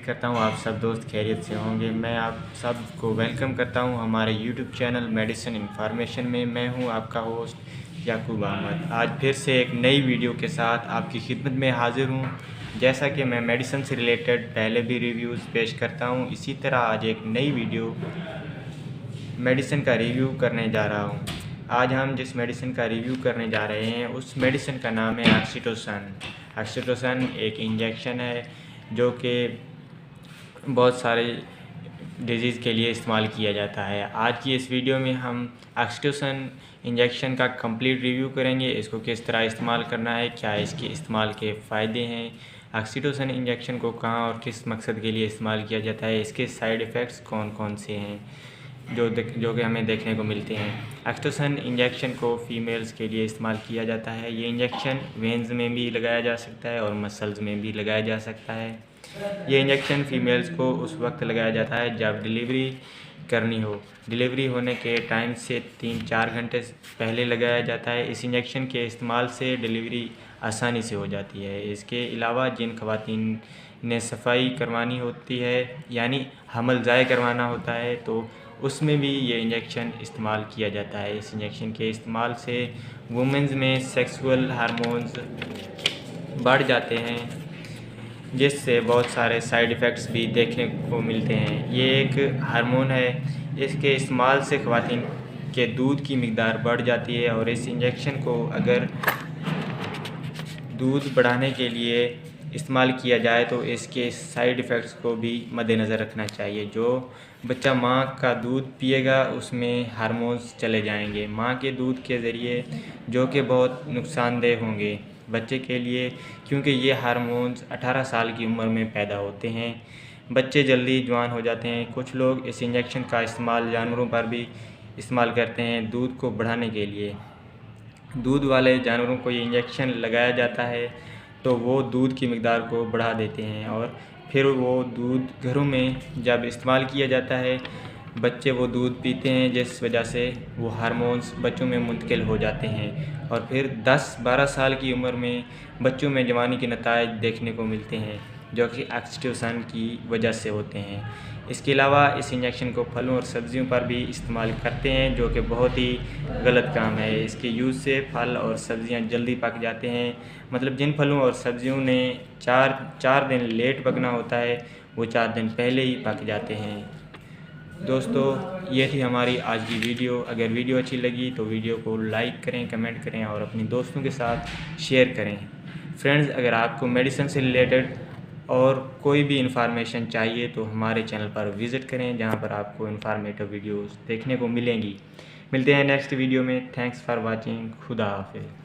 करता हूँ आप सब दोस्त खैरियत से होंगे। मैं आप सबको वेलकम करता हूँ हमारे यूट्यूब चैनल मेडिसिन इन्फॉर्मेशन में। मैं हूँ आपका होस्ट याकूब अहमद। आज फिर से एक नई वीडियो के साथ आपकी खिदमत में हाज़िर हूँ। जैसा कि मैं मेडिसिन से रिलेटेड पहले भी रिव्यूज़ पेश करता हूँ, इसी तरह आज एक नई वीडियो मेडिसिन का रिव्यू करने जा रहा हूँ। आज हम जिस मेडिसिन का रिव्यू करने जा रहे हैं उस मेडिसिन का नाम है ऑक्सीटोसिन। ऑक्सीटोसिन एक इंजेक्शन है जो कि बहुत सारे डिजीज़ के लिए इस्तेमाल किया जाता है। आज की इस वीडियो में हम ऑक्सीटोसिन इंजेक्शन का कंप्लीट रिव्यू करेंगे। इसको किस तरह इस्तेमाल करना है, क्या इसके इस्तेमाल के फ़ायदे हैं, ऑक्सीटोसिन इंजेक्शन को कहाँ और किस मकसद के लिए इस्तेमाल किया जाता है, इसके साइड इफ़ेक्ट्स कौन कौन से हैं जो कि हमें देखने को मिलते हैं। ऑक्सीटोसिन इंजेक्शन को फीमेल्स के लिए इस्तेमाल किया जाता है। ये इंजेक्शन वेन्स में भी लगाया जा सकता है और मसल्स में भी लगाया जा सकता है। ये इंजेक्शन फीमेल्स को उस वक्त लगाया जाता है जब डिलीवरी करनी हो। डिलीवरी होने के टाइम से 3-4 घंटे पहले लगाया जाता है। इस इंजेक्शन के इस्तेमाल से डिलीवरी आसानी से हो जाती है। इसके अलावा जिन ख़वातीन ने सफाई करवानी होती है यानी हमल ज़ाय करवाना होता है तो उसमें भी ये इंजेक्शन इस्तेमाल किया जाता है। इस इंजेक्शन के इस्तेमाल से वुमेंस में सेक्सुअल हार्मोन्स बढ़ जाते हैं जिससे बहुत सारे साइड इफ़ेक्ट्स भी देखने को मिलते हैं। ये एक हार्मोन है, इसके इस्तेमाल से ख़वातीन के दूध की मिक़दार बढ़ जाती है और इस इंजेक्शन को अगर दूध बढ़ाने के लिए इस्तेमाल किया जाए तो इसके साइड इफ़ेक्ट्स को भी मद्देनज़र रखना चाहिए। जो बच्चा माँ का दूध पिएगा उसमें हार्मोन्स चले जाएंगे माँ के दूध के ज़रिए, जो कि बहुत नुकसानदेह होंगे बच्चे के लिए, क्योंकि ये हार्मोन्स 18 साल की उम्र में पैदा होते हैं। बच्चे जल्दी जवान हो जाते हैं। कुछ लोग इस इंजेक्शन का इस्तेमाल जानवरों पर भी इस्तेमाल करते हैं दूध को बढ़ाने के लिए। दूध वाले जानवरों को ये इंजेक्शन लगाया जाता है तो वो दूध की मिक़दार को बढ़ा देते हैं और फिर वो दूध घरों में जब इस्तेमाल किया जाता है बच्चे वो दूध पीते हैं, जिस वजह से वो हार्मोन्स बच्चों में मुंतकिल हो जाते हैं और फिर 10-12 साल की उम्र में बच्चों में जवानी के नताइज देखने को मिलते हैं जो कि ऑक्सीटोसिन की वजह से होते हैं। इसके अलावा इस इंजेक्शन को फलों और सब्ज़ियों पर भी इस्तेमाल करते हैं जो कि बहुत ही गलत काम है। इसके यूज़ से फल और सब्ज़ियां जल्दी पक जाते हैं। मतलब जिन फलों और सब्ज़ियों ने 4 दिन लेट पकना होता है वो 4 दिन पहले ही पक जाते हैं। दोस्तों, ये थी हमारी आज की वीडियो। अगर वीडियो अच्छी लगी तो वीडियो को लाइक करें, कमेंट करें और अपने दोस्तों के साथ शेयर करें। फ्रेंड्स, अगर आपको मेडिसिन से रिलेटेड और कोई भी इंफॉर्मेशन चाहिए तो हमारे चैनल पर विज़िट करें जहां पर आपको इन्फॉर्मेटिव वीडियोस देखने को मिलेंगी। मिलते हैं नेक्स्ट वीडियो में। Thanks for watching. खुदा हाफिज़।